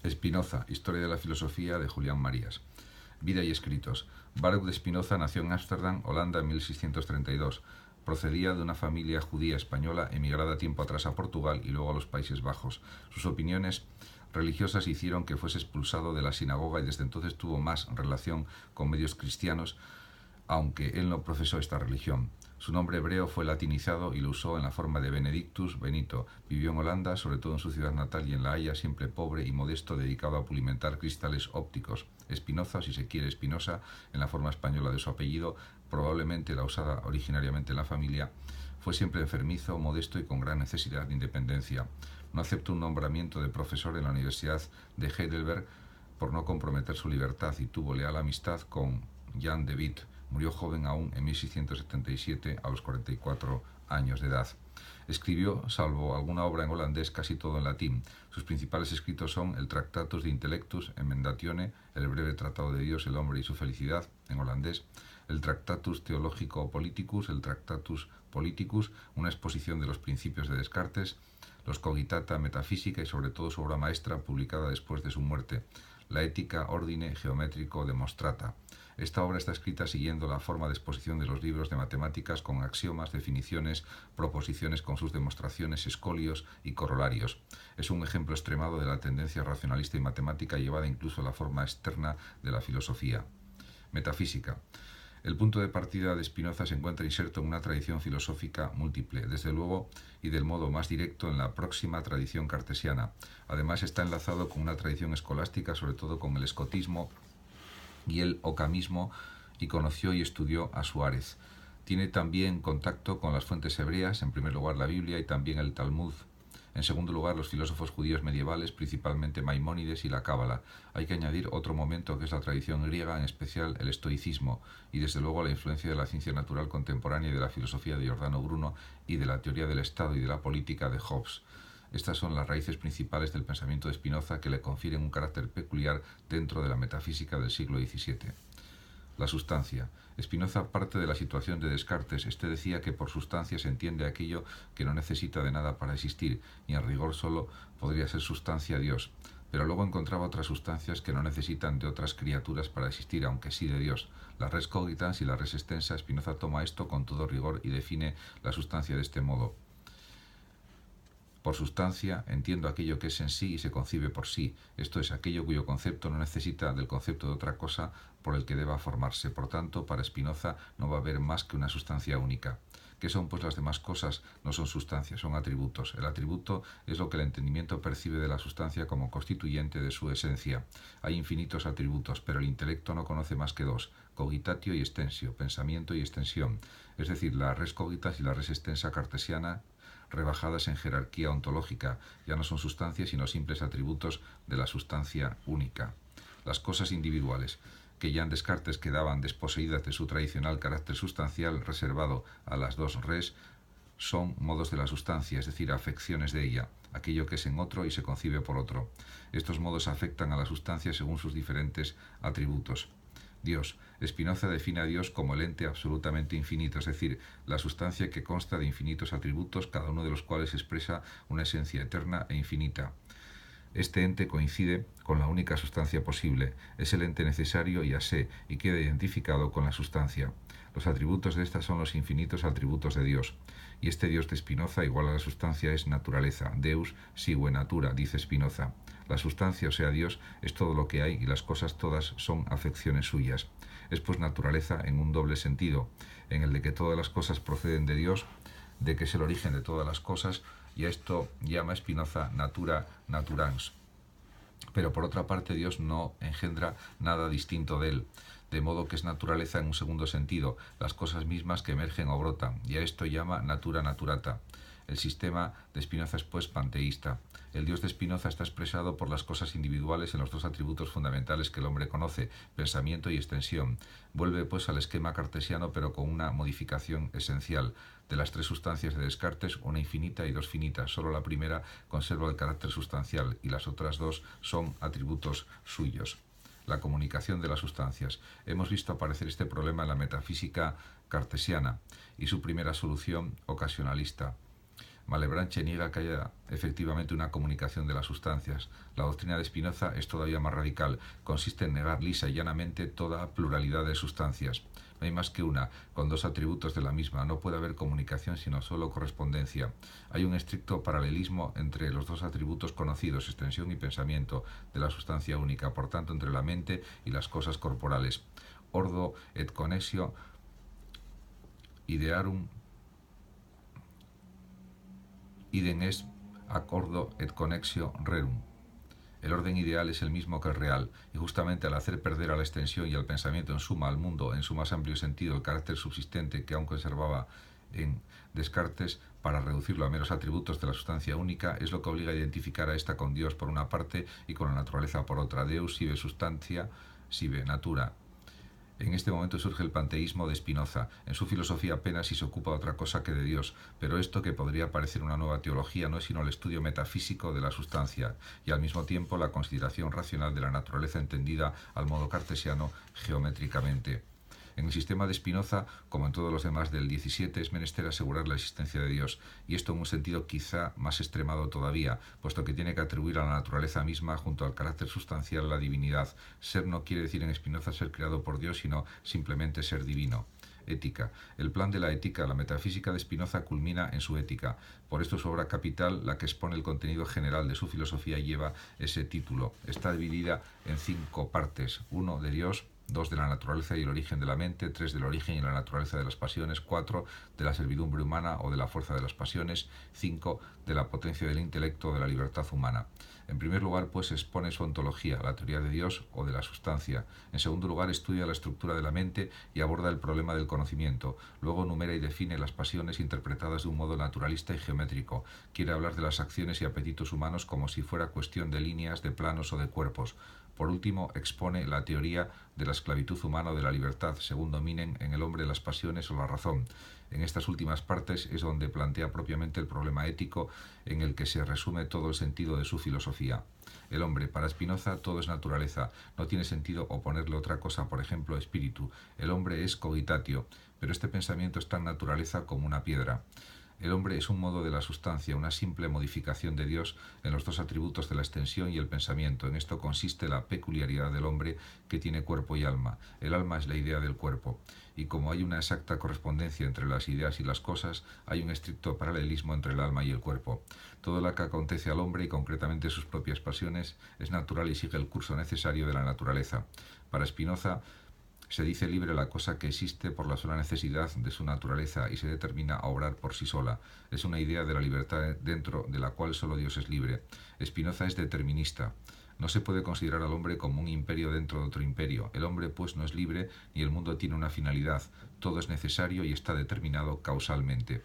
Spinoza, Historia de la Filosofía de Julián Marías. Vida y escritos. Baruch de Spinoza nació en Ámsterdam, Holanda, en 1632. Procedía de una familia judía española emigrada tiempo atrás a Portugal y luego a los Países Bajos. Sus opiniones religiosas hicieron que fuese expulsado de la sinagoga y desde entonces tuvo más relación con medios cristianos, aunque él no profesó esta religión. Su nombre hebreo fue latinizado y lo usó en la forma de Benedictus Benito. Vivió en Holanda, sobre todo en su ciudad natal y en La Haya, siempre pobre y modesto, dedicado a pulimentar cristales ópticos. Spinoza, si se quiere Espinosa, en la forma española de su apellido, probablemente la usada originariamente en la familia, fue siempre enfermizo, modesto y con gran necesidad de independencia. No aceptó un nombramiento de profesor en la Universidad de Heidelberg por no comprometer su libertad y tuvo leal amistad con Jan de Witt. Murió joven aún en 1677 a los 44 años de edad. Escribió, salvo alguna obra en holandés, casi todo en latín. Sus principales escritos son el Tractatus de Intellectus Emendatione, el breve tratado de Dios, el hombre y su felicidad, en holandés, el Tractatus Theologico Politicus, el Tractatus Politicus, una exposición de los principios de Descartes, los Cogitata Metafísica y sobre todo su obra maestra, publicada después de su muerte, la Ética Ordine Geometrico Demonstrata. Esta obra está escrita siguiendo la forma de exposición de los libros de matemáticas con axiomas, definiciones, proposiciones con sus demostraciones, escolios y corolarios. Es un ejemplo extremado de la tendencia racionalista y matemática llevada incluso a la forma externa de la filosofía. Metafísica. El punto de partida de Spinoza se encuentra inserto en una tradición filosófica múltiple, desde luego y del modo más directo en la próxima tradición cartesiana. Además está enlazado con una tradición escolástica, sobre todo con el escotismo y el ocamismo, y conoció y estudió a Suárez. Tiene también contacto con las fuentes hebreas, en primer lugar la Biblia y también el Talmud. En segundo lugar, los filósofos judíos medievales, principalmente Maimónides y la Cábala. Hay que añadir otro momento que es la tradición griega, en especial el estoicismo, y desde luego la influencia de la ciencia natural contemporánea y de la filosofía de Giordano Bruno y de la teoría del Estado y de la política de Hobbes. Estas son las raíces principales del pensamiento de Spinoza que le confieren un carácter peculiar dentro de la metafísica del siglo XVII. La sustancia. Spinoza parte de la situación de Descartes. Este decía que por sustancia se entiende aquello que no necesita de nada para existir, y en rigor solo podría ser sustancia Dios. Pero luego encontraba otras sustancias que no necesitan de otras criaturas para existir, aunque sí de Dios. La res cogitans y la res extensa. Spinoza toma esto con todo rigor y define la sustancia de este modo. Por sustancia entiendo aquello que es en sí y se concibe por sí, esto es, aquello cuyo concepto no necesita del concepto de otra cosa por el que deba formarse. Por tanto, para Spinoza no va a haber más que una sustancia única. ¿Qué son pues las demás cosas? No son sustancias, son atributos. El atributo es lo que el entendimiento percibe de la sustancia como constituyente de su esencia. Hay infinitos atributos, pero el intelecto no conoce más que dos: cogitatio y extensio, pensamiento y extensión. Es decir, la res cogitas y la res extensa cartesiana, rebajadas en jerarquía ontológica, ya no son sustancias sino simples atributos de la sustancia única. Las cosas individuales, que ya en Descartes quedaban desposeídas de su tradicional carácter sustancial reservado a las dos res, son modos de la sustancia, es decir, afecciones de ella, aquello que es en otro y se concibe por otro. Estos modos afectan a la sustancia según sus diferentes atributos. Dios. Spinoza define a Dios como el ente absolutamente infinito, es decir, la sustancia que consta de infinitos atributos, cada uno de los cuales expresa una esencia eterna e infinita. Este ente coincide con la única sustancia posible, es el ente necesario y a se, y queda identificado con la sustancia. Los atributos de esta son los infinitos atributos de Dios. Y este Dios de Spinoza, igual a la sustancia, es naturaleza. Deus sigue natura, dice Spinoza. La sustancia, o sea Dios, es todo lo que hay y las cosas todas son afecciones suyas. Es pues naturaleza en un doble sentido, en el de que todas las cosas proceden de Dios, de que es el origen de todas las cosas, y a esto llama Spinoza natura naturans. Pero por otra parte Dios no engendra nada distinto de él, de modo que es naturaleza en un segundo sentido, las cosas mismas que emergen o brotan, y a esto llama natura naturata. El sistema de Spinoza es pues panteísta. El Dios de Spinoza está expresado por las cosas individuales en los dos atributos fundamentales que el hombre conoce, pensamiento y extensión. Vuelve pues al esquema cartesiano, pero con una modificación esencial. De las tres sustancias de Descartes, una infinita y dos finitas. Solo la primera conserva el carácter sustancial y las otras dos son atributos suyos. La comunicación de las sustancias. Hemos visto aparecer este problema en la metafísica cartesiana y su primera solución ocasionalista. Malebranche niega que haya efectivamente una comunicación de las sustancias. La doctrina de Spinoza es todavía más radical. Consiste en negar lisa y llanamente toda pluralidad de sustancias. No hay más que una, con dos atributos de la misma. No puede haber comunicación sino solo correspondencia. Hay un estricto paralelismo entre los dos atributos conocidos, extensión y pensamiento, de la sustancia única, por tanto entre la mente y las cosas corporales. Ordo et connexio idearum idem est ac ordo et connexio rerum. El orden ideal es el mismo que el real, y justamente al hacer perder a la extensión y al pensamiento en suma al mundo, en su más amplio sentido, el carácter subsistente que aún conservaba en Descartes, para reducirlo a meros atributos de la sustancia única, es lo que obliga a identificar a esta con Dios por una parte y con la naturaleza por otra. Deus sive substantia, sive natura. En este momento surge el panteísmo de Spinoza. En su filosofía apenas si se ocupa de otra cosa que de Dios, pero esto, que podría parecer una nueva teología, no es sino el estudio metafísico de la sustancia y al mismo tiempo la consideración racional de la naturaleza entendida al modo cartesiano geométricamente. En el sistema de Spinoza, como en todos los demás del XVII, es menester asegurar la existencia de Dios, y esto en un sentido quizá más extremado todavía, puesto que tiene que atribuir a la naturaleza misma, junto al carácter sustancial, la divinidad. Ser no quiere decir en Spinoza ser creado por Dios, sino simplemente ser divino. Ética. El plan de la ética, la metafísica de Spinoza, culmina en su ética. Por esto su obra capital, la que expone el contenido general de su filosofía, lleva ese título. Está dividida en 5 partes. 1 de Dios, 2 de la naturaleza y el origen de la mente, 3 del origen y la naturaleza de las pasiones, 4 de la servidumbre humana o de la fuerza de las pasiones, 5 de la potencia del intelecto o de la libertad humana. En primer lugar, pues, expone su ontología, la teoría de Dios o de la sustancia. En segundo lugar, estudia la estructura de la mente y aborda el problema del conocimiento. Luego enumera y define las pasiones interpretadas de un modo naturalista y geométrico. Quiere hablar de las acciones y apetitos humanos como si fuera cuestión de líneas, de planos o de cuerpos. Por último, expone la teoría de la esclavitud humana o de la libertad, según dominen en el hombre las pasiones o la razón. En estas últimas partes es donde plantea propiamente el problema ético, en el que se resume todo el sentido de su filosofía. El hombre, para Spinoza, todo es naturaleza. No tiene sentido oponerle otra cosa, por ejemplo, espíritu. El hombre es cogitatio, pero este pensamiento es tan naturaleza como una piedra. El hombre es un modo de la sustancia, una simple modificación de Dios en los dos atributos de la extensión y el pensamiento. En esto consiste la peculiaridad del hombre, que tiene cuerpo y alma. El alma es la idea del cuerpo. Y como hay una exacta correspondencia entre las ideas y las cosas, hay un estricto paralelismo entre el alma y el cuerpo. Todo lo que acontece al hombre, y concretamente sus propias pasiones, es natural y sigue el curso necesario de la naturaleza. Para Spinoza, se dice libre la cosa que existe por la sola necesidad de su naturaleza y se determina a obrar por sí sola. Es una idea de la libertad dentro de la cual solo Dios es libre. Spinoza es determinista. No se puede considerar al hombre como un imperio dentro de otro imperio. El hombre, pues, no es libre, ni el mundo tiene una finalidad. Todo es necesario y está determinado causalmente.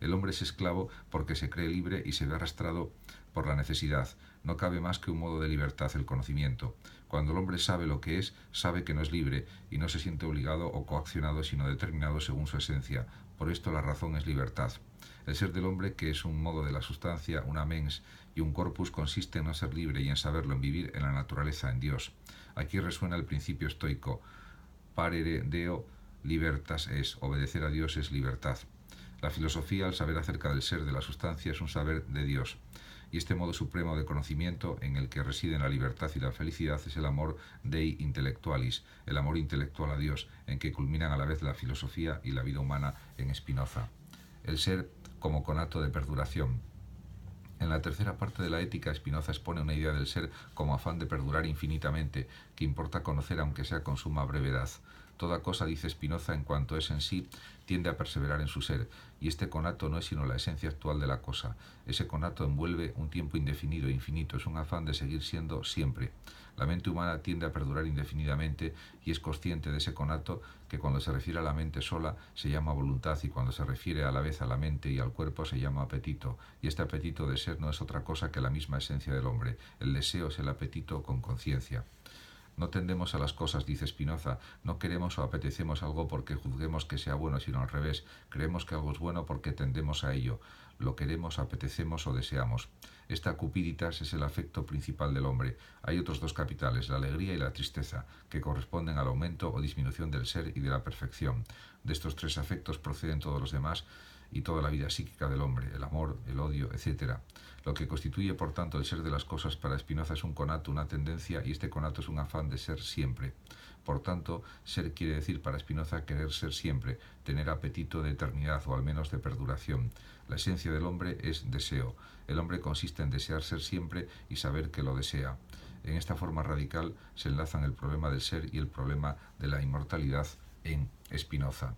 El hombre es esclavo porque se cree libre y se ve arrastrado por la necesidad. No cabe más que un modo de libertad, el conocimiento. Cuando el hombre sabe lo que es, sabe que no es libre y no se siente obligado o coaccionado, sino determinado según su esencia. Por esto la razón es libertad. El ser del hombre, que es un modo de la sustancia, una mens y un corpus, consiste en no ser libre y en saberlo, en vivir en la naturaleza, en Dios. Aquí resuena el principio estoico. Parere Deo libertas es. Obedecer a Dios es libertad. La filosofía, al saber acerca del ser de la sustancia, es un saber de Dios. Y este modo supremo de conocimiento, en el que residen la libertad y la felicidad, es el amor Dei intellectualis, el amor intelectual a Dios, en que culminan a la vez la filosofía y la vida humana en Spinoza. El ser como conato de perduración. En la tercera parte de la ética, Spinoza expone una idea del ser como afán de perdurar infinitamente, que importa conocer aunque sea con suma brevedad. Toda cosa, dice Spinoza, en cuanto es en sí, tiende a perseverar en su ser, y este conato no es sino la esencia actual de la cosa. Ese conato envuelve un tiempo indefinido e infinito, es un afán de seguir siendo siempre. La mente humana tiende a perdurar indefinidamente y es consciente de ese conato, que cuando se refiere a la mente sola se llama voluntad, y cuando se refiere a la vez a la mente y al cuerpo se llama apetito. Y este apetito de ser no es otra cosa que la misma esencia del hombre. El deseo es el apetito con conciencia. No tendemos a las cosas, dice Spinoza, no queremos o apetecemos algo porque juzguemos que sea bueno, sino al revés, creemos que algo es bueno porque tendemos a ello, lo queremos, apetecemos o deseamos. Esta cupiditas es el afecto principal del hombre. Hay otros dos capitales, la alegría y la tristeza, que corresponden al aumento o disminución del ser y de la perfección. De estos tres afectos proceden todos los demás, y toda la vida psíquica del hombre, el amor, el odio, etc. Lo que constituye, por tanto, el ser de las cosas para Spinoza es un conato, una tendencia, y este conato es un afán de ser siempre. Por tanto, ser quiere decir para Spinoza querer ser siempre, tener apetito de eternidad o al menos de perduración. La esencia del hombre es deseo. El hombre consiste en desear ser siempre y saber que lo desea. En esta forma radical se enlazan el problema del ser y el problema de la inmortalidad en Spinoza.